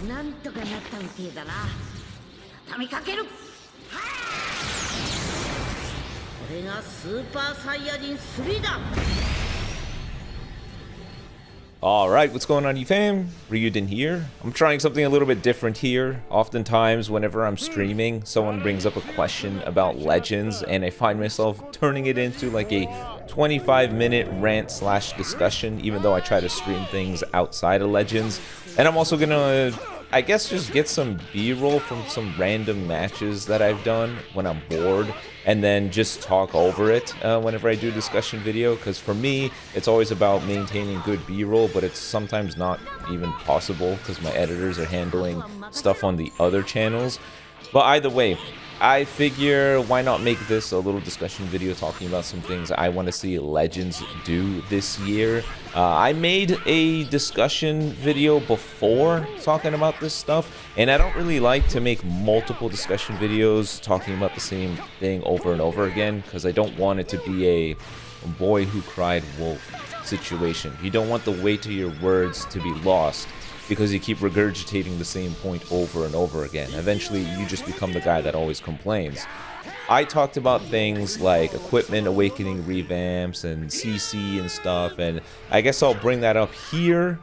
なんとかなったみてえだな。畳みかける。これがスーパーサイヤ人3だ。 Alright, what's going on, you fam? Raiyuden here. I'm trying something a little bit different here. Oftentimes, whenever I'm streaming, someone brings up a question about Legends, and I find myself turning it into like a 25-minute rant/discussion, even though I try to stream things outside of Legends. And I'm also gonna, I guess, just get some B-roll from some random matches that I've done when I'm bored, and then just talk over it whenever I do a discussion video, because for me, it's always about maintaining good B-roll, but it's sometimes not even possible because my editors are handling stuff on the other channels. But either way, I figure why not make this a little discussion video talking about some things I want to see Legends do this year. I made a discussion video before talking about this stuff, and I don't really like to make multiple discussion videos talking about the same thing over and over again, because I don't want it to be a boy who cried wolf situation. You don't want the weight of your words to be lost because you keep regurgitating the same point over and over again. Eventually, you just become the guy that always complains. I talked about things like equipment awakening revamps and CC and stuff, and I guess I'll bring that up here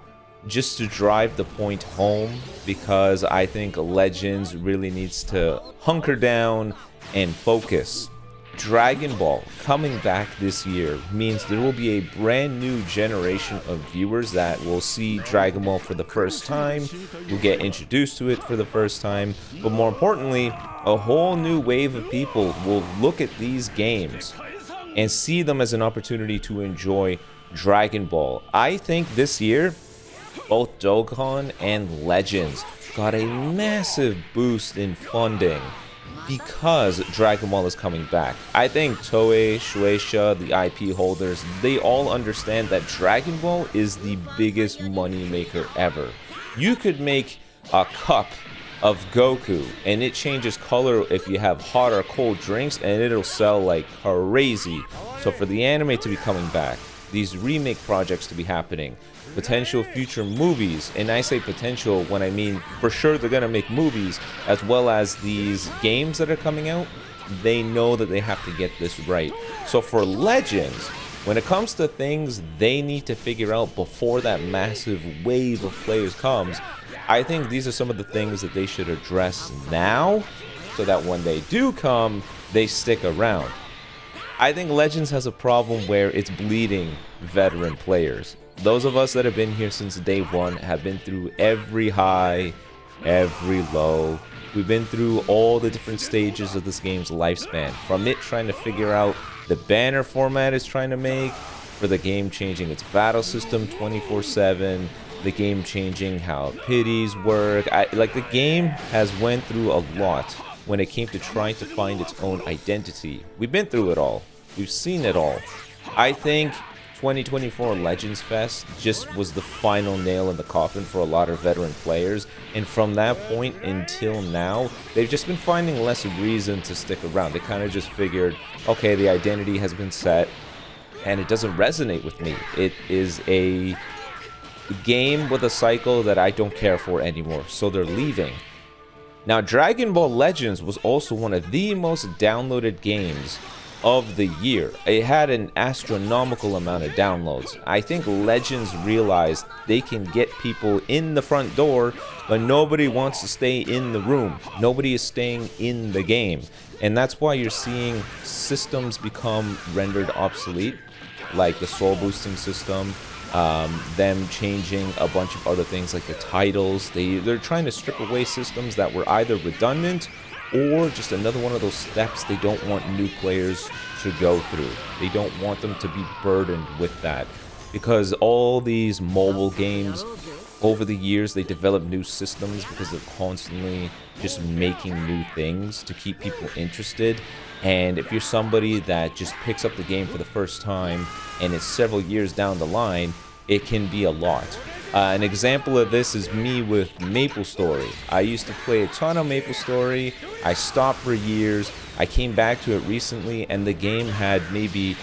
just to drive the point home, because I think Legends really needs to hunker down and focus. Dragon Ball coming back this year means there will be a brand new generation of viewers that will see Dragon Ball for the first time, will get introduced to it for the first time, but more importantly, a whole new wave of people will look at these games and see them as an opportunity to enjoy Dragon Ball. I think this year, both Dokkan and Legends got a massive boost in funding because Dragon Ball is coming back. I think Toei, Shueisha, the IP holders, they all understand that Dragon Ball is the biggest money maker ever. You could make a cup of Goku and it changes color if you have hot or cold drinks, and it'll sell like crazy. So for the anime to be coming back, these remake projects to be happening, potential future movies, and I say potential when I mean for sure they're gonna make movies, as well as these games that are coming out, they know that they have to get this right. So for Legends, when it comes to things they need to figure out before that massive wave of players comes, I think these are some of the things that they should address now, so that when they do come, they stick around. I think Legends has a problem where it's bleeding veteran players. Those of us that have been here since day one have been through every high, every low. We've been through all the different stages of this game's lifespan. From it trying to figure out the banner format it's trying to make, for the game changing its battle system 24/7, the game changing how pities work. Like the game has went through a lot when it came to trying to find its own identity. We've been through it all. We've seen it all. I think 2024 Legends Fest just was the final nail in the coffin for a lot of veteran players, and from that point until now, they've just been finding less reason to stick around. They kind of just figured, okay, the identity has been set, and it doesn't resonate with me. It is a game with a cycle that I don't care for anymore, so they're leaving. Now, Dragon Ball Legends was also one of the most downloaded games of the year. It had an astronomical amount of downloads. I think Legends realized they can get people in the front door, but nobody wants to stay in the room. Nobody is staying in the game. And that's why you're seeing systems become rendered obsolete, like the soul boosting system, them changing a bunch of other things like the titles. They're trying to strip away systems that were either redundant or just another one of those steps they don't want new players to go through. They don't want them to be burdened with that, because all these mobile games over the years, they develop new systems because they're constantly just making new things to keep people interested. And if you're somebody that just picks up the game for the first time and it's several years down the line, it can be a lot. An example of this is me with MapleStory. I used to play a ton of MapleStory. I stopped for years. I came back to it recently, and the game had maybe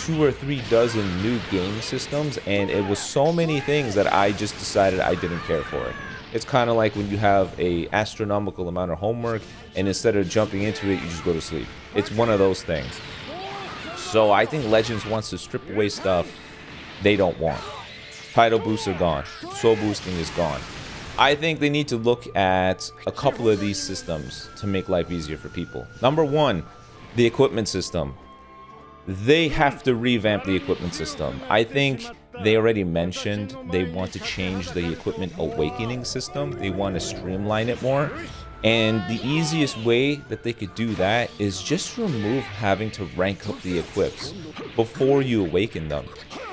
2 or 3 dozen new game systems, and it was so many things that I just decided I didn't care for it. It's kind of like when you have a astronomical amount of homework, and instead of jumping into it, you just go to sleep. It's one of those things. So I think Legends wants to strip away stuff they don't want. Title boosts are gone. Soul boosting is gone. I think they need to look at a couple of these systems to make life easier for people. Number one, the equipment system. They have to revamp the equipment system. I think they already mentioned they want to change the equipment awakening system. They want to streamline it more. And the easiest way that they could do that is just remove having to rank up the equips before you awaken them.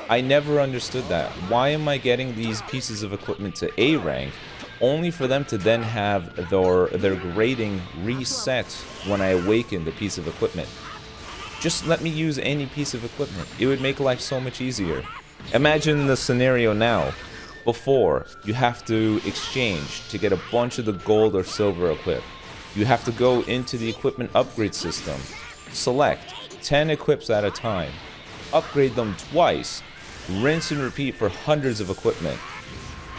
I never understood that. Why am I getting these pieces of equipment to A rank only for them to then have their grading reset when I awaken the piece of equipment? Just let me use any piece of equipment. It would make life so much easier. Imagine the scenario now. Before, you have to exchange to get a bunch of the gold or silver equip. You have to go into the equipment upgrade system. Select 10 equips at a time. Upgrade them twice. Rinse and repeat for hundreds of equipment.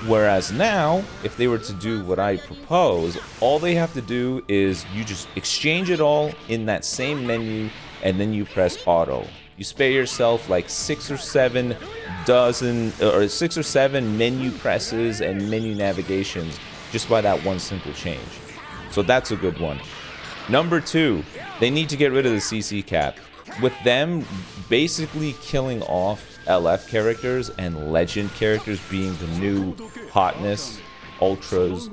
Whereas now, if they were to do what I propose, all they have to do is you just exchange it all in that same menu, and then you press auto. You spare yourself like 6 or 7 menu presses and menu navigations just by that one simple change. So that's a good one. Number 2, they need to get rid of the CC cap. With them basically killing off LF characters and legend characters being the new hotness, ultras,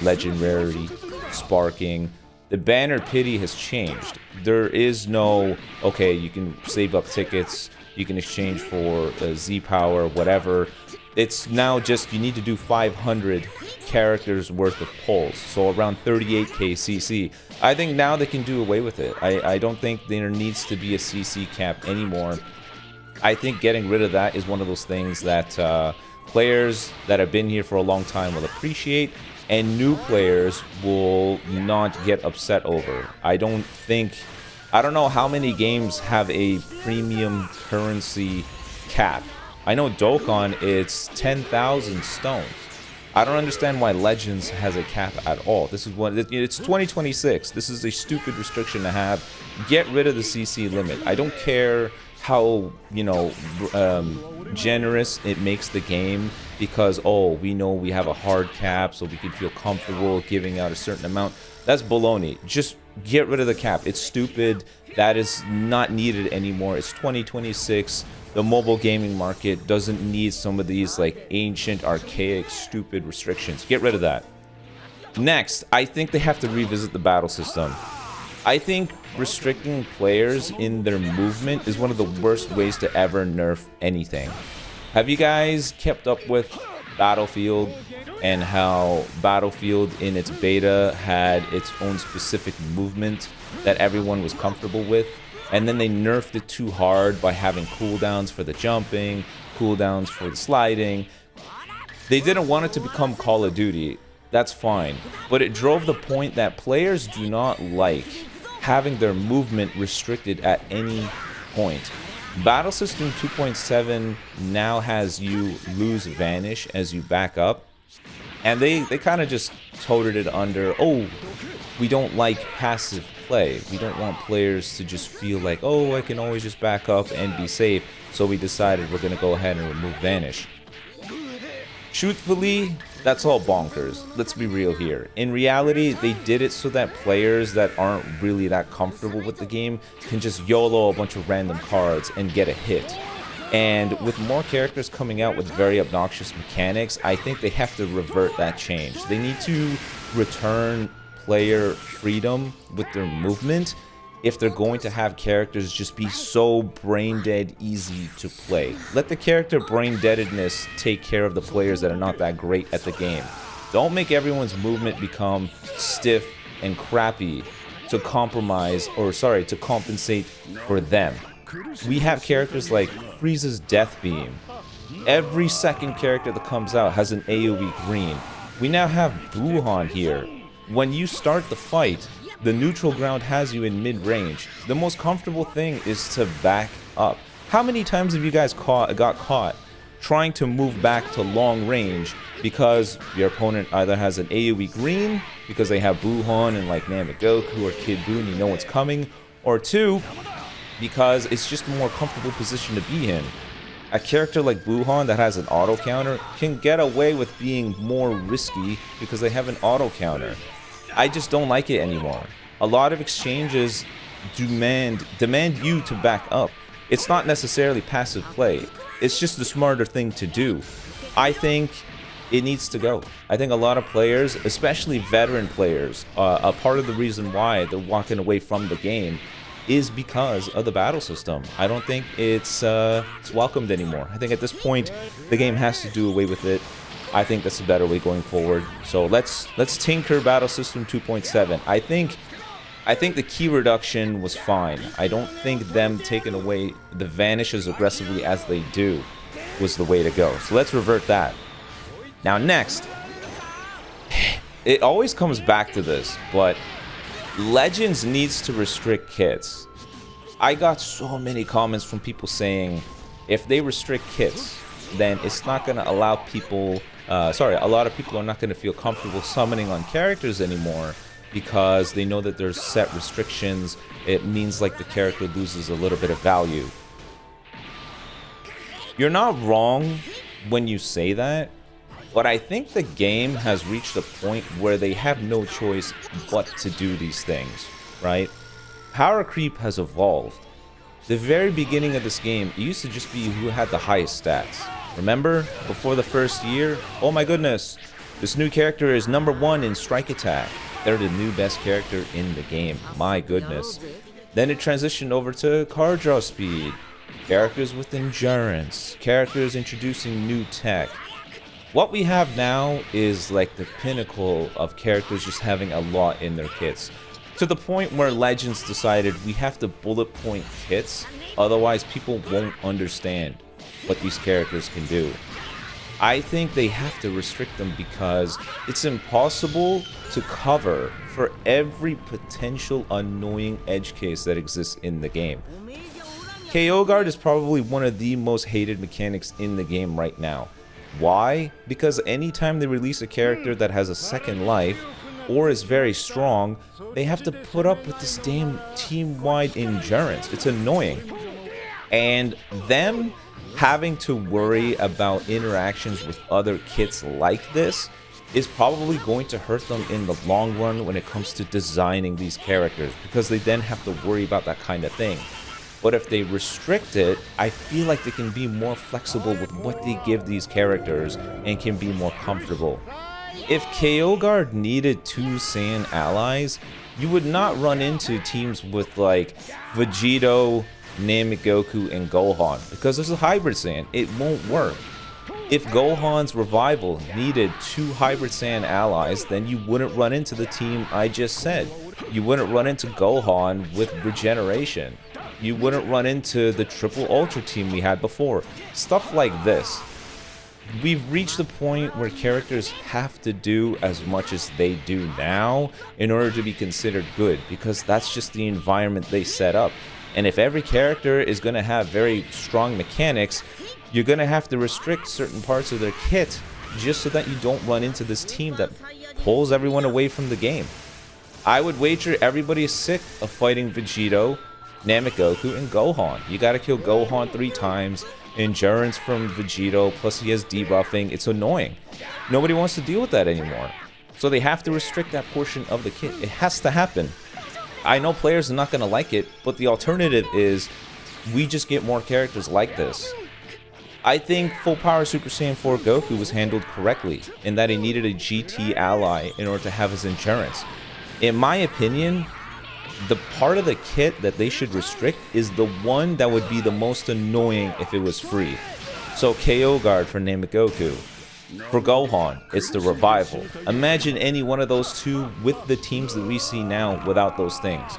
legend rarity, sparking, the banner pity has changed. There is no, okay, you can save up tickets, you can exchange for Z power, whatever. It's now just you need to do 500 characters worth of pulls, so around 38k CC. I think now they can do away with it. I don't think there needs to be a CC cap anymore. I think getting rid of that is one of those things that players that have been here for a long time will appreciate, and new players will not get upset over. I don't know how many games have a premium currency cap. I know Dokkan, it's 10,000 stones. I don't understand why Legends has a cap at all. This is one. It's 2026. This is a stupid restriction to have. Get rid of the CC limit. I don't care how, you know, generous it makes the game because, oh, we know we have a hard cap so we can feel comfortable giving out a certain amount. That's baloney. Just get rid of the cap. It's stupid. That is not needed anymore. It's 2026. The mobile gaming market doesn't need some of these like ancient, archaic, stupid restrictions. Get rid of that. Next, I think they have to revisit the battle system. I think restricting players in their movement is one of the worst ways to ever nerf anything. Have you guys kept up with Battlefield and how Battlefield in its beta had its own specific movement that everyone was comfortable with? And then they nerfed it too hard by having cooldowns for the jumping, cooldowns for the sliding. They didn't want it to become Call of Duty. That's fine. But it drove the point that players do not like having their movement restricted at any point. Battle System 2.7 now has you lose vanish as you back up. And they kind of just toted it under, oh, we don't like passive play. We don't want players to just feel like, oh, I can always just back up and be safe. So we decided we're going to go ahead and remove vanish. Truthfully, that's all bonkers. Let's be real here. In reality, they did it so that players that aren't really that comfortable with the game can just YOLO a bunch of random cards and get a hit. And with more characters coming out with very obnoxious mechanics, I think they have to revert that change. They need to return player freedom with their movement if they're going to have characters just be so brain dead easy to play. Let the character brain deadedness take care of the players that are not that great at the game. Don't make everyone's movement become stiff and crappy to to compensate for them. We have characters like Frieza's Death Beam. Every second character that comes out has an AoE green. We now have Buhan here. When you start the fight, the neutral ground has you in mid-range. The most comfortable thing is to back up. How many times have you guys got caught trying to move back to long range because your opponent either has an AoE green, because they have Buuhan and like Namagoku or Kid Buu and you know what's coming, or two, because it's just a more comfortable position to be in. A character like Buuhan that has an auto counter can get away with being more risky because they have an auto counter. I just don't like it anymore. A lot of exchanges demand you to back up. It's not necessarily passive play. It's just the smarter thing to do. I think it needs to go. I think a lot of players, especially veteran players, a part of the reason why they're walking away from the game is because of the battle system. I don't think it's welcomed anymore. I think at this point the game has to do away with it. I think that's a better way going forward. So let's tinker battle system 2.7. I think the key reduction was fine. I don't think them taking away the vanish as aggressively as they do was the way to go. So let's revert that. Now next, it always comes back to this, but Legends needs to restrict kits. I got so many comments from people saying if they restrict kits, then it's not going to allow people, a lot of people are not going to feel comfortable summoning on characters anymore because they know that there's set restrictions. It means like the character loses a little bit of value. You're not wrong when you say that, but I think the game has reached a point where they have no choice but to do these things, right? Power creep has evolved. The very beginning of this game, it used to just be who had the highest stats. Remember, before the first year? Oh my goodness, this new character is #1 in strike attack. They're the new best character in the game, my goodness. Then it transitioned over to card draw speed, characters with endurance, characters introducing new tech. What we have now is like the pinnacle of characters just having a lot in their kits. To the point where Legends decided we have to bullet point kits, otherwise people won't understand what these characters can do. I think they have to restrict them because it's impossible to cover for every potential annoying edge case that exists in the game. KO guard is probably one of the most hated mechanics in the game right now. Why? Because anytime they release a character that has a second life or is very strong, they have to put up with this damn team-wide endurance. It's annoying. And them having to worry about interactions with other kits like this is probably going to hurt them in the long run when it comes to designing these characters, because they then have to worry about that kind of thing. But if they restrict it, I feel like they can be more flexible with what they give these characters and can be more comfortable. If KO guard needed 2 Saiyan allies, you would not run into teams with like Vegito, Namagoku, and Gohan, because there's a hybrid Saiyan. It won't work. If Gohan's revival needed 2 hybrid Saiyan allies, then you wouldn't run into the team I just said. You wouldn't run into Gohan with regeneration. You wouldn't run into the triple ultra team we had before. Stuff like this. We've reached the point where characters have to do as much as they do now in order to be considered good, because that's just the environment they set up. And if every character is going to have very strong mechanics, you're going to have to restrict certain parts of their kit just so that you don't run into this team that pulls everyone away from the game. I would wager everybody is sick of fighting Vegito, Namagoku, and Gohan. You gotta kill Gohan 3 times, endurance from Vegito, plus he has debuffing. It's annoying. Nobody wants to deal with that anymore. So they have to restrict that portion of the kit. It has to happen. I know players are not gonna like it, but the alternative is we just get more characters like this. I think Full Power Super Saiyan 4 Goku was handled correctly in that he needed a GT ally in order to have his endurance. In my opinion, the part of the kit that they should restrict is the one that would be the most annoying if it was free. So KO guard for Namagoku. For Gohan, it's the revival. Imagine any one of those two with the teams that we see now without those things.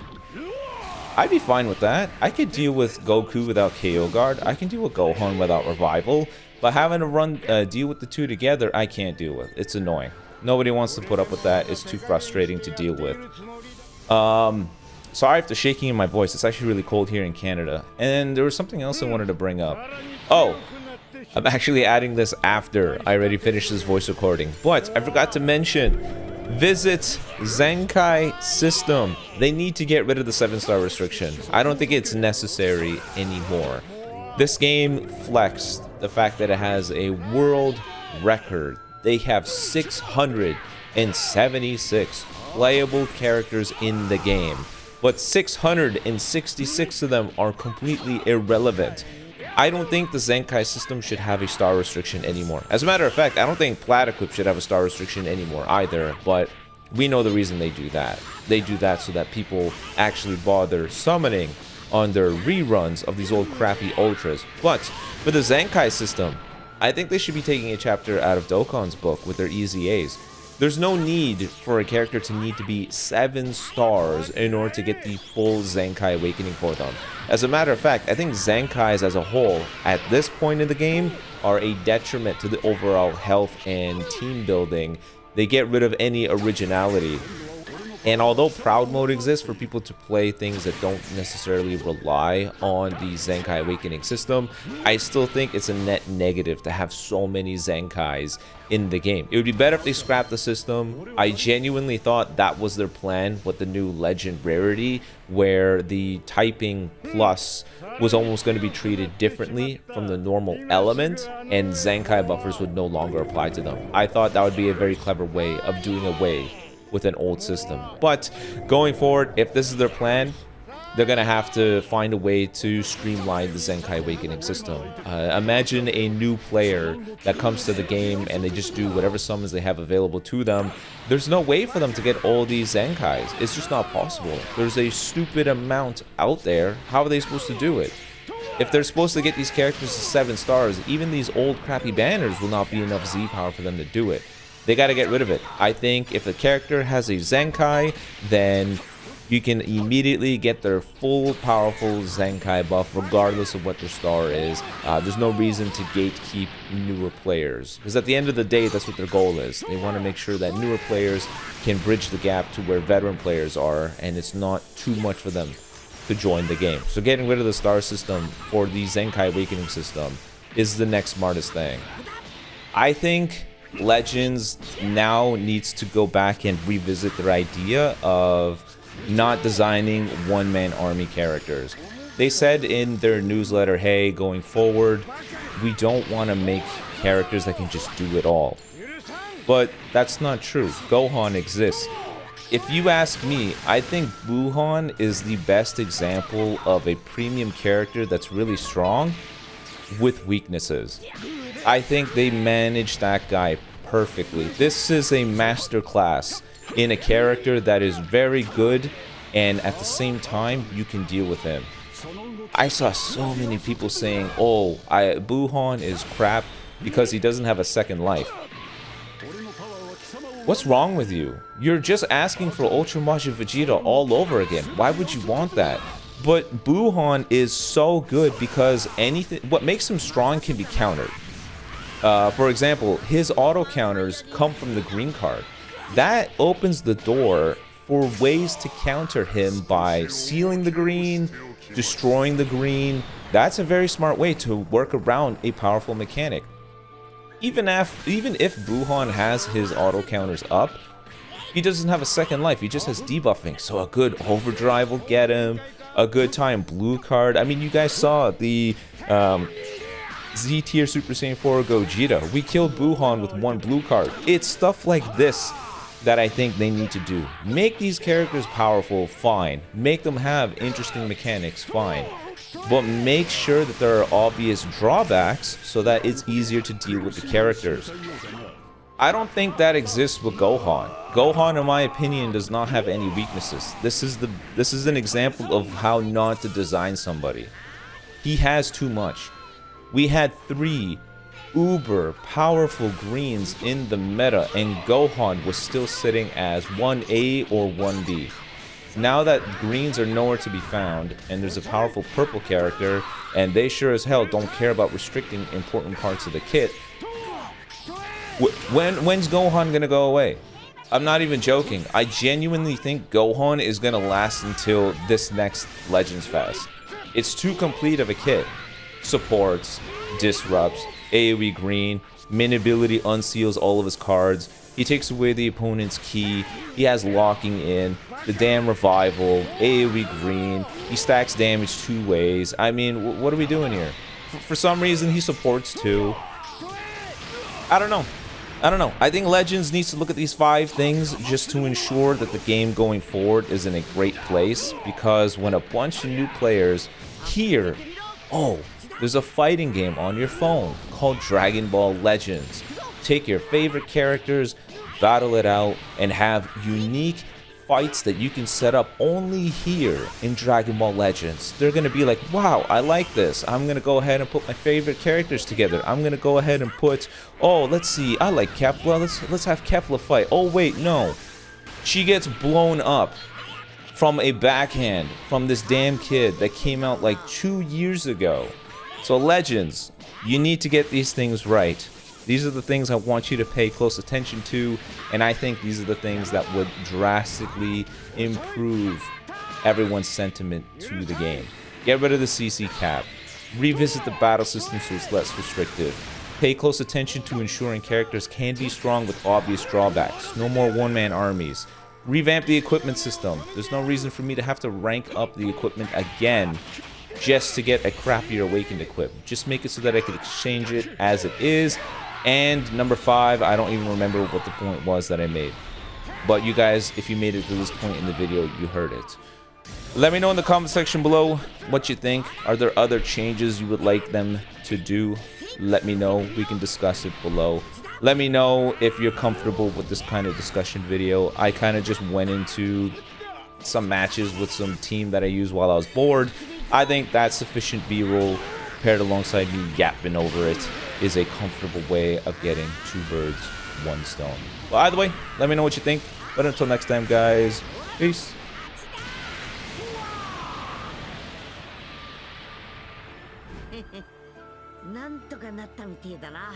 I'd be fine with that. I could deal with Goku without KO guard. I can deal with Gohan without revival. But having to deal with the two together, I can't deal with. It's annoying. Nobody wants to put up with that. It's too frustrating to deal with. sorry if the shaking in my voice. It's actually really cold here in Canada. And there was something else I wanted to bring up. Oh, I'm actually adding this after I already finished this voice recording. But I forgot to mention, visit Zenkai system. They need to get rid of the 7-star restriction. I don't think it's necessary anymore. This game flexed the fact that it has a world record. They have 676 playable characters in the game, but 666 of them are completely irrelevant. I don't think the Zenkai system should have a star restriction anymore. As a matter of fact, I don't think Plat Equip should have a star restriction anymore either, but we know the reason they do that. They do that so that people actually bother summoning on their reruns of these old crappy ultras. But for the Zenkai system, I think they should be taking a chapter out of Dokkan's book with their EZAs. There's no need for a character to need to be 7 stars in order to get the full Zenkai awakening for them. As a matter of fact, I think Zenkais as a whole, at this point in the game, are a detriment to the overall health and team building. They get rid of any originality. And although Proud Mode exists for people to play things that don't necessarily rely on the Zenkai Awakening system, I still think it's a net negative to have so many Zenkais in the game. It would be better if they scrapped the system. I genuinely thought that was their plan with the new Legend Rarity, where the typing plus was almost going to be treated differently from the normal element, and Zenkai buffers would no longer apply to them. I thought that would be a very clever way of doing away with an old system. But going forward, if this is their plan, they're gonna have to find a way to streamline the Zenkai Awakening system. Imagine a new player that comes to the game and they just do whatever summons they have available to them. There's no way for them to get all these Zenkais. It's just not possible. There's a stupid amount out there. How are they supposed to do it? If they're supposed to get these characters to 7 stars, even these old crappy banners will not be enough Z power for them to do it. They got to get rid of it. I think if a character has a Zenkai, then you can immediately get their full powerful Zenkai buff regardless of what their star is. There's no reason to gatekeep newer players, because at the end of the day, that's what their goal is. They want to make sure that newer players can bridge the gap to where veteran players are, and it's not too much for them to join the game. So getting rid of the star system for the Zenkai Awakening system is the next smartest thing. I think Legends now needs to go back and revisit their idea of not designing one-man army characters. They said in their newsletter, hey, going forward, we don't want to make characters that can just do it all. But that's not true. Gohan exists. If you ask me, I think Buhan is the best example of a premium character that's really strong with weaknesses. I think they managed that guy perfectly. This is a masterclass in a character that is very good, and at the same time, you can deal with him. I saw so many people saying, oh, Buhan is crap because he doesn't have a second life. What's wrong with you? You're just asking for Ultra Majin Vegeta all over again. Why would you want that? But Buhan is so good because what makes him strong can be countered. For example, his auto counters come from the green card. That opens the door for ways to counter him by sealing the green, destroying the green. That's a very smart way to work around a powerful mechanic. Even if Buhan has his auto counters up, he doesn't have a second life. He just has debuffing. So a good overdrive will get him. A good time blue card. I mean, you guys saw the Z tier Super Saiyan 4 Gogeta. We killed Buhan with 1 blue card. It's stuff like this that I think they need to do. Make these characters powerful, fine. Make them have interesting mechanics, fine. But make sure that there are obvious drawbacks so that it's easier to deal with the characters. I don't think that exists with Gohan. Gohan, in my opinion, does not have any weaknesses. This is an example of how not to design somebody. He has too much. We had 3 uber powerful greens in the meta, and Gohan was still sitting as 1A or 1B. Now that greens are nowhere to be found, and there's a powerful purple character, and they sure as hell don't care about restricting important parts of the kit, when's Gohan gonna go away? I'm not even joking. I genuinely think Gohan is gonna last until this next Legends Fest. It's too complete of a kit. Supports, disrupts, AoE green, min ability unseals all of his cards. He takes away the opponent's key. He has locking in, the damn revival, AoE green. He stacks damage 2 ways. I mean, what are we doing here? For some reason, he supports too. I don't know. I think Legends needs to look at these 5 things just to ensure that the game going forward is in a great place. Because when a bunch of new players hear, oh, there's a fighting game on your phone called Dragon Ball Legends. Take your favorite characters, battle it out, and have unique fights that you can set up only here in Dragon Ball Legends. They're gonna be like, wow, I like this. I'm gonna go ahead and put my favorite characters together. I'm gonna go ahead and put, oh, let's see, I like Kefla. Let's have Kefla fight. Oh wait, no. She gets blown up from a backhand from this damn kid that came out like 2 years ago. So Legends, you need to get these things right. These are the things I want you to pay close attention to, and I think these are the things that would drastically improve everyone's sentiment to the game. Get rid of the CC cap. Revisit the battle system so it's less restrictive. Pay close attention to ensuring characters can be strong with obvious drawbacks. No more one-man armies. Revamp the equipment system. There's no reason for me to have to rank up the equipment again just to get a crappier Awakened equipment. Just make it so that I could exchange it as it is. And number 5, I don't even remember what the point was that I made. But you guys, if you made it to this point in the video, you heard it. Let me know in the comment section below what you think. Are there other changes you would like them to do? Let me know. We can discuss it below. Let me know if you're comfortable with this kind of discussion video. I kind of just went into some matches with some team that I used while I was bored. I think that's sufficient B-roll paired alongside me yapping over it is a comfortable way of getting 2 birds, 1 stone. Well, either way, let me know what you think. But until next time, guys, peace. なんとかなったみてえだな。